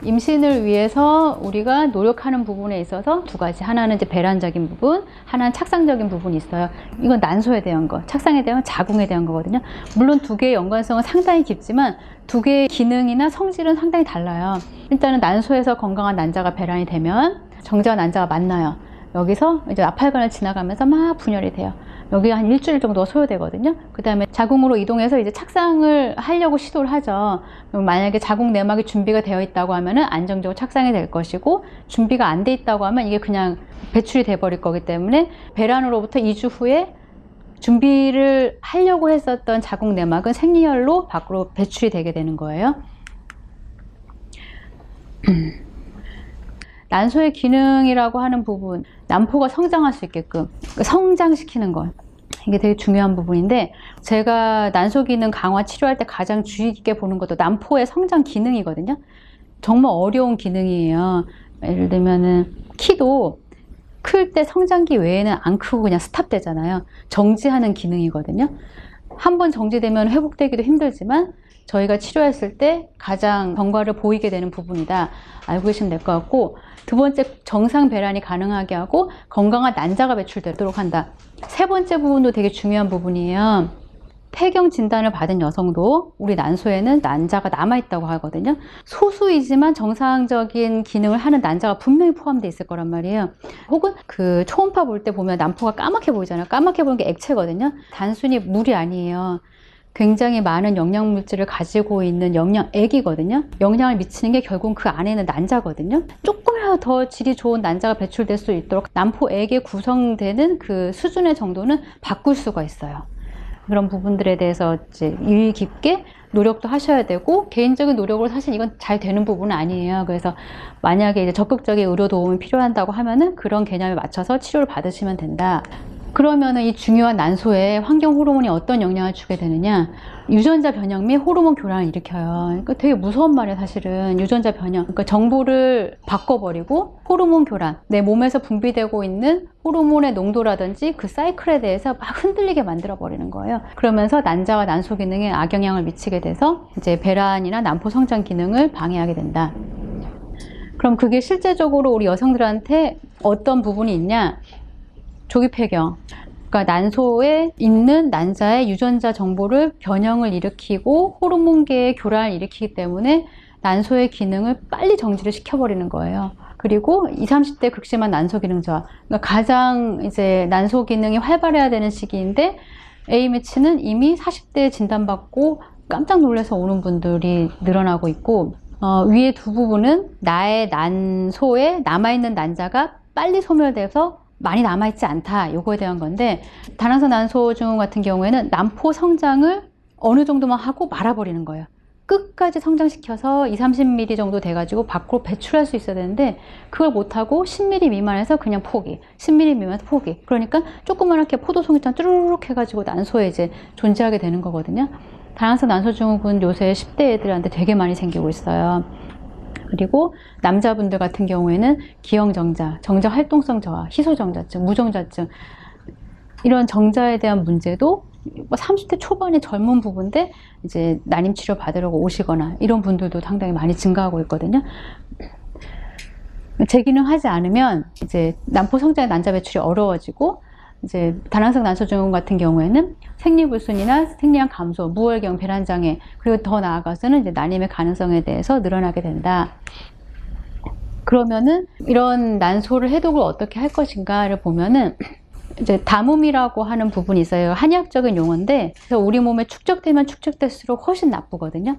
임신을 위해서 우리가 노력하는 부분에 있어서 두 가지. 하나는 이제 배란적인 부분, 하나는 착상적인 부분이 있어요. 이건 난소에 대한 거, 착상에 대한 자궁에 대한 거거든요. 물론 두 개의 연관성은 상당히 깊지만 두 개의 기능이나 성질은 상당히 달라요. 일단은 난소에서 건강한 난자가 배란이 되면 정자와 난자가 만나요. 여기서 이제 나팔관을 지나가면서 막 분열이 돼요. 여기 한 일주일 정도가 소요되거든요. 그 다음에 자궁으로 이동해서 이제 착상을 하려고 시도를 하죠. 만약에 자궁 내막이 준비가 되어 있다고 하면은 안정적으로 착상이 될 것이고, 준비가 안 돼 있다고 하면 이게 그냥 배출이 돼 버릴 거기 때문에 배란으로부터 2주 후에 준비를 하려고 했었던 자궁 내막은 생리혈로 밖으로 배출이 되게 되는 거예요. 난소의 기능이라고 하는 부분, 난포가 성장할 수 있게끔 성장시키는 것, 이게 되게 중요한 부분인데, 제가 난소 기능 강화 치료할 때 가장 주의 깊게 보는 것도 난포의 성장 기능이거든요. 정말 어려운 기능이에요. 예를 들면은 키도 클 때 성장기 외에는 안 크고 그냥 스탑되잖아요. 정지하는 기능이거든요. 한번 정지되면 회복되기도 힘들지만 저희가 치료했을 때 가장 경과를 보이게 되는 부분이다, 알고 계시면 될 것 같고, 두 번째, 정상 배란이 가능하게 하고 건강한 난자가 배출되도록 한다. 세 번째 부분도 되게 중요한 부분이에요. 폐경 진단을 받은 여성도 우리 난소에는 난자가 남아있다고 하거든요. 소수이지만 정상적인 기능을 하는 난자가 분명히 포함되어 있을 거란 말이에요. 혹은 그 초음파 볼 때 보면 난포가 까맣게 보이잖아요. 까맣게 보이는 게 액체거든요. 단순히 물이 아니에요. 굉장히 많은 영양물질을 가지고 있는 영양액이거든요. 영향을 미치는 게 결국 그 안에는 난자거든요. 조금이라도 더 질이 좋은 난자가 배출될 수 있도록 난포액에 구성되는 그 수준의 정도는 바꿀 수가 있어요. 그런 부분들에 대해서 이제 일 깊게 노력도 하셔야 되고, 개인적인 노력으로 사실 이건 잘 되는 부분은 아니에요. 그래서 만약에 이제 적극적인 의료 도움이 필요한다고 하면은 그런 개념에 맞춰서 치료를 받으시면 된다. 그러면은 이 중요한 난소에 환경 호르몬이 어떤 영향을 주게 되느냐? 유전자 변형 및 호르몬 교란을 일으켜요. 그러니까 되게 무서운 말이에요, 사실은. 유전자 변형. 그러니까 정보를 바꿔버리고 호르몬 교란. 내 몸에서 분비되고 있는 호르몬의 농도라든지 그 사이클에 대해서 막 흔들리게 만들어버리는 거예요. 그러면서 난자와 난소 기능에 악영향을 미치게 돼서 이제 배란이나 난포 성장 기능을 방해하게 된다. 그럼 그게 실제적으로 우리 여성들한테 어떤 부분이 있냐? 조기 폐경. 그러니까 난소에 있는 난자의 유전자 정보를 변형을 일으키고 호르몬계의 교란을 일으키기 때문에 난소의 기능을 빨리 정지를 시켜버리는 거예요. 그리고 20, 30대 극심한 난소 기능 저하. 그러니까 가장 이제 난소 기능이 활발해야 되는 시기인데 A매치는 이미 40대에 진단받고 깜짝 놀라서 오는 분들이 늘어나고 있고, 위에 두 부분은 나의 난소에 남아있는 난자가 빨리 소멸돼서 많이 남아있지 않다, 요거에 대한 건데, 다낭성 난소 증후군 같은 경우에는 난포 성장을 어느 정도만 하고 말아버리는 거예요. 끝까지 성장시켜서 20, 30mm 정도 돼가지고 밖으로 배출할 수 있어야 되는데 그걸 못하고 10mm 미만에서 그냥 포기, 10mm 미만에서 포기. 그러니까 조그맣게 포도송이처럼 쭈루룩 해가지고 난소에 이제 존재하게 되는 거거든요. 다낭성 난소 증후군 요새 10대 애들한테 되게 많이 생기고 있어요. 그리고 남자분들 같은 경우에는 기형정자, 정자 활동성 저하, 희소정자증, 무정자증, 이런 정자에 대한 문제도 30대 초반의 젊은 부부인데 이제 난임 치료 받으려고 오시거나 이런 분들도 상당히 많이 증가하고 있거든요. 재기능하지 않으면 이제 난포 성장의 난자 배출이 어려워지고, 이제 다낭성 난소 증후군 같은 경우에는 생리불순이나 생리량 감소, 무월경, 배란장애, 그리고 더 나아가서는 이제 난임의 가능성에 대해서 늘어나게 된다. 그러면은 이런 난소를 해독을 어떻게 할 것인가를 보면은 이제 담음이라고 하는 부분이 있어요. 한의학적인 용어인데, 그래서 우리 몸에 축적되면 축적될수록 훨씬 나쁘거든요.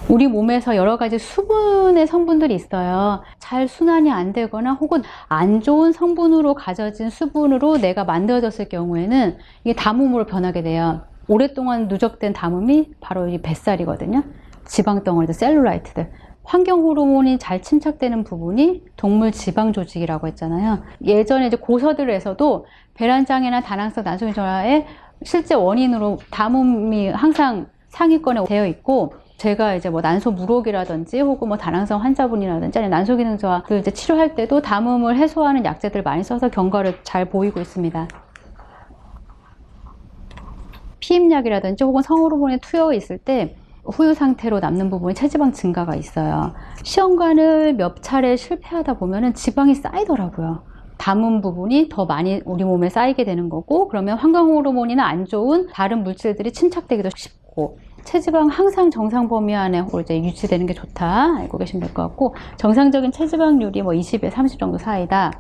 우리 몸에서 여러 가지 수분의 성분들이 있어요. 잘 순환이 안 되거나 혹은 안 좋은 성분으로 가져진 수분으로 내가 만들어졌을 경우에는 이게 담음으로 변하게 돼요. 오랫동안 누적된 담음이 바로 이 뱃살이거든요. 지방덩어리들, 셀룰라이트들. 환경 호르몬이 잘 침착되는 부분이 동물 지방 조직이라고 했잖아요. 예전에 이제 고서들에서도 배란장애나 다낭성 난소 저하의 실제 원인으로 담음이 항상 상위권에 되어 있고, 제가 이제 뭐 난소 무록이라든지 혹은 뭐 다낭성 환자분이라든지 아니면 난소 기능 저하를 이제 치료할 때도 담음을 해소하는 약제들 많이 써서 경과를 잘 보이고 있습니다. 피임약이라든지 혹은 성호르몬에 투여 있을 때 후유 상태로 남는 부분이 체지방 증가가 있어요. 시험관을 몇 차례 실패하다 보면은 지방이 쌓이더라고요. 담은 부분이 더 많이 우리 몸에 쌓이게 되는 거고, 그러면 환경 호르몬이나 안 좋은 다른 물질들이 침착되기도 쉽고, 체지방 항상 정상 범위 안에 이제 유지되는 게 좋다 알고 계시면 될 것 같고, 정상적인 체지방률이 뭐 20에 30 정도 사이다.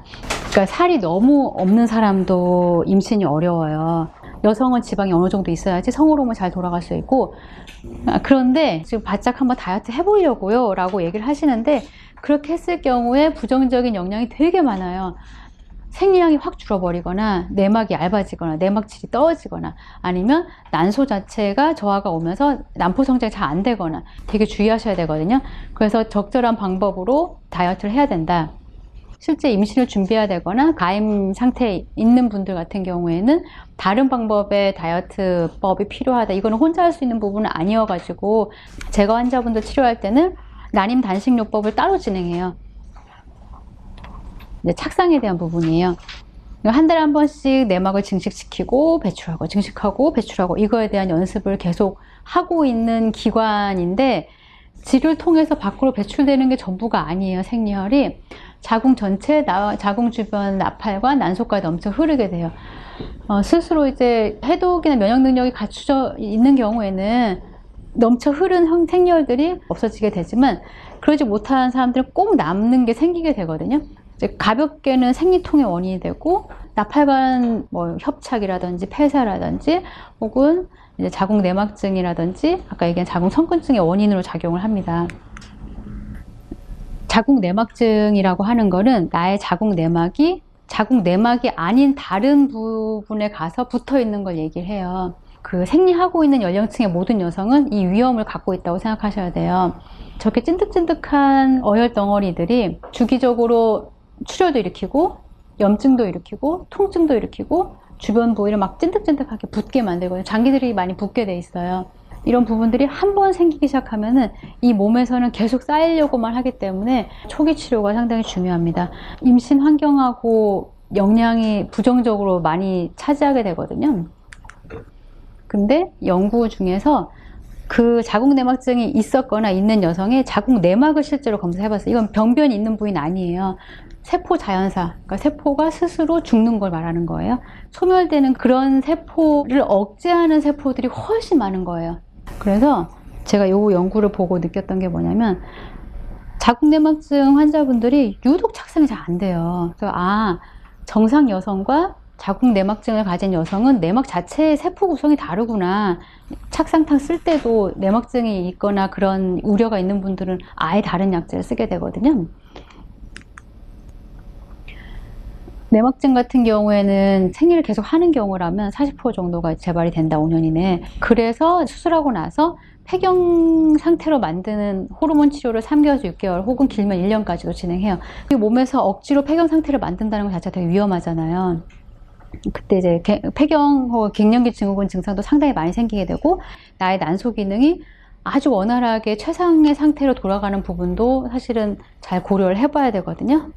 그러니까 살이 너무 없는 사람도 임신이 어려워요. 여성은 지방이 어느 정도 있어야지 성호르몬이 잘 돌아갈 수 있고, 그런데 지금 바짝 한번 다이어트 해보려고요 라고 얘기를 하시는데, 그렇게 했을 경우에 부정적인 영향이 되게 많아요. 생리량이 확 줄어버리거나, 내막이 얇아지거나, 내막질이 떨어지거나, 아니면 난소 자체가 저하가 오면서 난포 성장이 잘 안 되거나 되게 주의하셔야 되거든요. 그래서 적절한 방법으로 다이어트를 해야 된다. 실제 임신을 준비해야 되거나 가임 상태에 있는 분들 같은 경우에는 다른 방법의 다이어트법이 필요하다. 이거는 혼자 할 수 있는 부분은 아니어가지고, 제가 환자분들 치료할 때는 난임 단식요법을 따로 진행해요. 착상에 대한 부분이에요. 한 달에 한 번씩 내막을 증식시키고 배출하고 증식하고 배출하고, 이거에 대한 연습을 계속 하고 있는 기관인데, 질을 통해서 밖으로 배출되는 게 전부가 아니에요. 생리혈이 자궁 전체, 자궁 주변 나팔과 난소까지 넘쳐 흐르게 돼요. 스스로 이제 해독이나 면역 능력이 갖춰져 있는 경우에는 넘쳐 흐른 생리혈들이 없어지게 되지만, 그러지 못한 사람들은 꼭 남는 게 생기게 되거든요. 이제 가볍게는 생리통의 원인이 되고, 나팔관 뭐 협착이라든지 폐사라든지, 혹은 이제 자궁 내막증이라든지, 아까 얘기한 자궁 성근증의 원인으로 작용을 합니다. 자궁 내막증이라고 하는 거는 나의 자궁 내막이 아닌 다른 부분에 가서 붙어 있는 걸 얘기를 해요. 그 생리하고 있는 연령층의 모든 여성은 이 위험을 갖고 있다고 생각하셔야 돼요. 저렇게 찐득찐득한 어혈 덩어리들이 주기적으로 출혈도 일으키고, 염증도 일으키고, 통증도 일으키고, 주변 부위를 막 찐득찐득하게 붓게 만들거든요. 장기들이 많이 붓게 돼 있어요. 이런 부분들이 한 번 생기기 시작하면은 이 몸에서는 계속 쌓이려고만 하기 때문에 초기 치료가 상당히 중요합니다. 임신 환경하고 영향이 부정적으로 많이 차지하게 되거든요. 근데 연구 중에서 그 자궁 내막증이 있었거나 있는 여성의 자궁 내막을 실제로 검사해봤어요. 이건 병변이 있는 부위는 아니에요. 세포 자연사, 그러니까 세포가 스스로 죽는 걸 말하는 거예요. 소멸되는 그런 세포를 억제하는 세포들이 훨씬 많은 거예요. 그래서 제가 이 연구를 보고 느꼈던 게 뭐냐면, 자궁 내막증 환자분들이 유독 착상이 잘 안 돼요. 그래서 정상 여성과 자궁 내막증을 가진 여성은 내막 자체의 세포 구성이 다르구나. 착상탕 쓸 때도 내막증이 있거나 그런 우려가 있는 분들은 아예 다른 약제를 쓰게 되거든요. 내막증 같은 경우에는 생리를 계속 하는 경우라면 40% 정도가 재발이 된다, 5년 이내에. 그래서 수술하고 나서 폐경 상태로 만드는 호르몬 치료를 3개월에서 6개월, 혹은 길면 1년까지도 진행해요. 그 몸에서 억지로 폐경 상태를 만든다는 것 자체가 되게 위험하잖아요. 그때 이제 폐경 혹은 갱년기 증후군 증상도 상당히 많이 생기게 되고, 나의 난소 기능이 아주 원활하게 최상의 상태로 돌아가는 부분도 사실은 잘 고려를 해봐야 되거든요.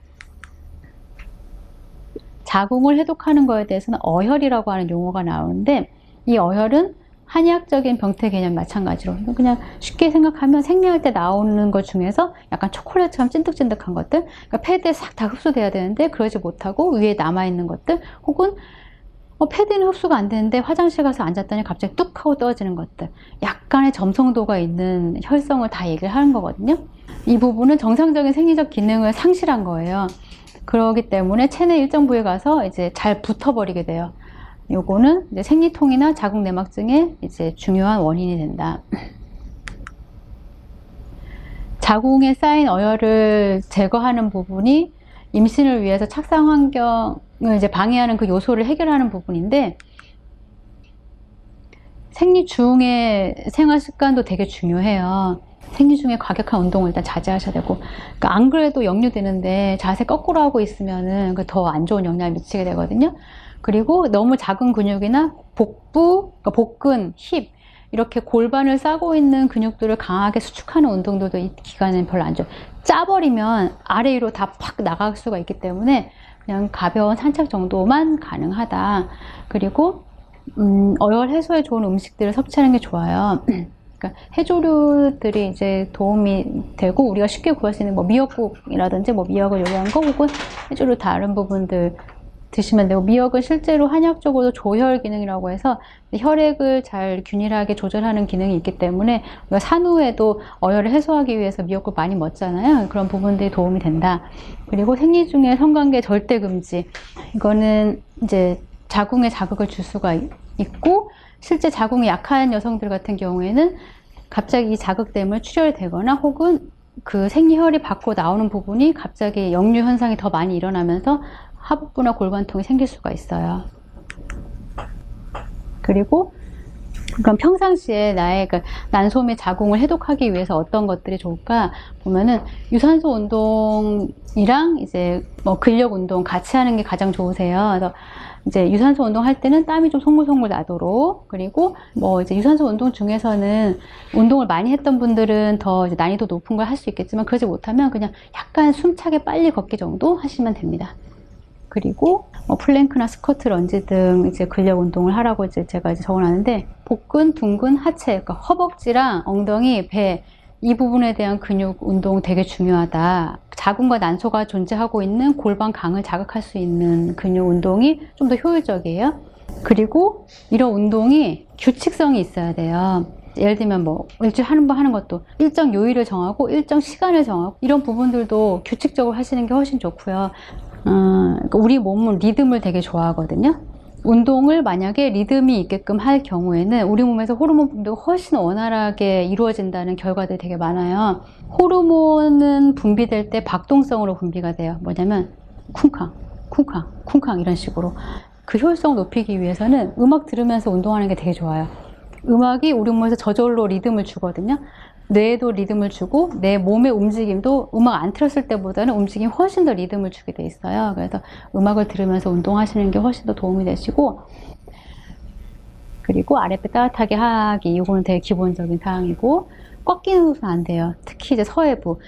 자궁을 해독하는 거에 대해서는 어혈이라고 하는 용어가 나오는데, 이 어혈은 한의학적인 병태 개념 마찬가지로 그냥 쉽게 생각하면 생리할 때 나오는 것 중에서 약간 초콜릿처럼 찐득찐득한 것들, 그러니까 패드에 싹 다 흡수돼야 되는데 그러지 못하고 위에 남아있는 것들, 혹은 패드는 흡수가 안 되는데 화장실 가서 앉았더니 갑자기 뚝 하고 떨어지는 것들, 약간의 점성도가 있는 혈성을 다 얘기를 하는 거거든요. 이 부분은 정상적인 생리적 기능을 상실한 거예요. 그러기 때문에 체내 일정 부위에 가서 이제 잘 붙어버리게 돼요. 요거는 이제 생리통이나 자궁 내막증의 이제 중요한 원인이 된다. 자궁에 쌓인 어혈을 제거하는 부분이 임신을 위해서 착상 환경을 이제 방해하는 그 요소를 해결하는 부분인데, 생리 중에 생활 습관도 되게 중요해요. 생리 중에 과격한 운동을 일단 자제하셔야 되고, 그러니까 안 그래도 역류되는데 자세 거꾸로 하고 있으면은 더 안 좋은 영향을 미치게 되거든요. 그리고 너무 작은 근육이나 복부, 그러니까 복근, 힙, 이렇게 골반을 싸고 있는 근육들을 강하게 수축하는 운동들도 이 기간에는 별로 안 좋아요. 짜버리면 아래 위로 다 팍 나갈 수가 있기 때문에 그냥 가벼운 산책 정도만 가능하다. 그리고 어혈 해소에 좋은 음식들을 섭취하는 게 좋아요. 그러니까 해조류들이 이제 도움이 되고 우리가 쉽게 구할 수 있는 뭐 미역국이라든지 뭐 미역을 요리한 거 혹은 해조류 다른 부분들 드시면 되고, 미역은 실제로 한약적으로 조혈 기능이라고 해서 혈액을 잘 균일하게 조절하는 기능이 있기 때문에 우리가 산후에도 어혈을 해소하기 위해서 미역국 많이 먹잖아요. 그런 부분들이 도움이 된다. 그리고 생리 중에 성관계 절대 금지. 이거는 이제 자궁에 자극을 줄 수가 있고, 실제 자궁이 약한 여성들 같은 경우에는 갑자기 이 자극 때문에 출혈되거나 혹은 그 생리혈이 밖으로 나오는 부분이 갑자기 역류 현상이 더 많이 일어나면서 하복부나 골반통이 생길 수가 있어요. 그리고 그럼 평상시에 나의 난소 및 자궁을 해독하기 위해서 어떤 것들이 좋을까 보면은 유산소 운동이랑 이제 뭐 근력 운동 같이 하는 게 가장 좋으세요. 그래서 이제 유산소 운동 할 때는 땀이 좀 송글송글 나도록, 그리고 뭐 이제 유산소 운동 중에서는 운동을 많이 했던 분들은 더 이제 난이도 높은 걸 할 수 있겠지만, 그러지 못하면 그냥 약간 숨차게 빨리 걷기 정도 하시면 됩니다. 그리고 뭐 플랭크나 스쿼트, 런지 등 이제 근력 운동을 하라고 이제 제가 이제 적어놨는데, 복근, 둔근, 하체, 그러니까 허벅지랑 엉덩이, 배, 이 부분에 대한 근육 운동 되게 중요하다. 자궁과 난소가 존재하고 있는 골반강을 자극할 수 있는 근육 운동이 좀 더 효율적이에요. 그리고 이런 운동이 규칙성이 있어야 돼요. 예를 들면 뭐 일주일에 한 번 하는 것도 일정 요일을 정하고 일정 시간을 정하고, 이런 부분들도 규칙적으로 하시는 게 훨씬 좋고요. 우리 몸은 리듬을 되게 좋아하거든요. 운동을 만약에 리듬이 있게끔 할 경우에는 우리 몸에서 호르몬 분비가 훨씬 원활하게 이루어진다는 결과들이 되게 많아요. 호르몬은 분비될 때 박동성으로 분비가 돼요. 뭐냐면 쿵쾅, 쿵쾅, 쿵쾅 이런 식으로. 그 효율성을 높이기 위해서는 음악 들으면서 운동하는 게 되게 좋아요. 음악이 우리 몸에서 저절로 리듬을 주거든요. 뇌에도 리듬을 주고 내 몸의 움직임도 음악 안 틀었을 때보다는 움직임이 훨씬 더 리듬을 주게 돼 있어요. 그래서 음악을 들으면서 운동하시는 게 훨씬 더 도움이 되시고, 그리고 아랫배 따뜻하게 하기, 이거는 되게 기본적인 사항이고, 꽉 끼는 옷은 안 돼요. 특히 이제 서해부,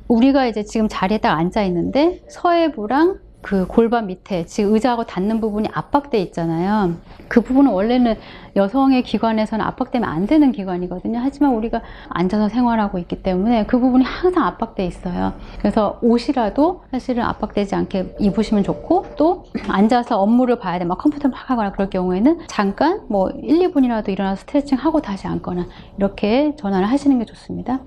우리가 이제 지금 자리에 딱 앉아 있는데 서해부랑 그 골반 밑에 지금 의자하고 닿는 부분이 압박돼 있잖아요. 그 부분은 원래는 여성의 기관에서는 압박되면 안 되는 기관이거든요. 하지만 우리가 앉아서 생활하고 있기 때문에 그 부분이 항상 압박돼 있어요. 그래서 옷이라도 사실은 압박되지 않게 입으시면 좋고, 또 앉아서 업무를 봐야 돼, 막 컴퓨터 막 하거나 그럴 경우에는 잠깐 뭐 1, 2분이라도 일어나서 스트레칭 하고 다시 앉거나 이렇게 전환을 하시는 게 좋습니다.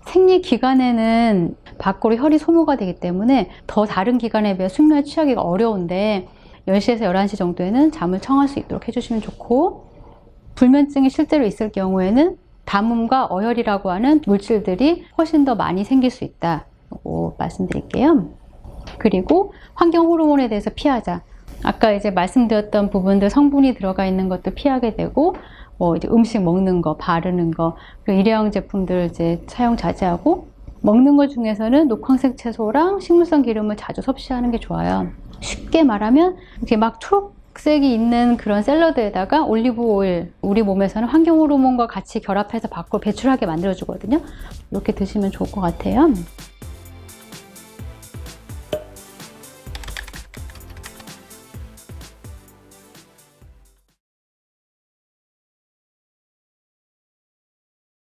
생리 기간에는 밖으로 혈이 소모가 되기 때문에 더 다른 기간에 비해 숙면을 취하기가 어려운데, 10시에서 11시 정도에는 잠을 청할 수 있도록 해주시면 좋고, 불면증이 실제로 있을 경우에는 담음과 어혈이라고 하는 물질들이 훨씬 더 많이 생길 수 있다고 말씀드릴게요. 그리고 환경 호르몬에 대해서 피하자. 아까 이제 말씀드렸던 부분들, 성분이 들어가 있는 것도 피하게 되고, 뭐 이제 음식 먹는 거, 바르는 거, 그리고 일회용 제품들 이제 사용 자제하고, 먹는 것 중에서는 녹황색 채소랑 식물성 기름을 자주 섭취하는 게 좋아요. 쉽게 말하면 이렇게 막 초록색이 있는 그런 샐러드에다가 올리브 오일, 우리 몸에서는 환경 호르몬과 같이 결합해서 밖으로 배출하게 만들어주거든요. 이렇게 드시면 좋을 것 같아요.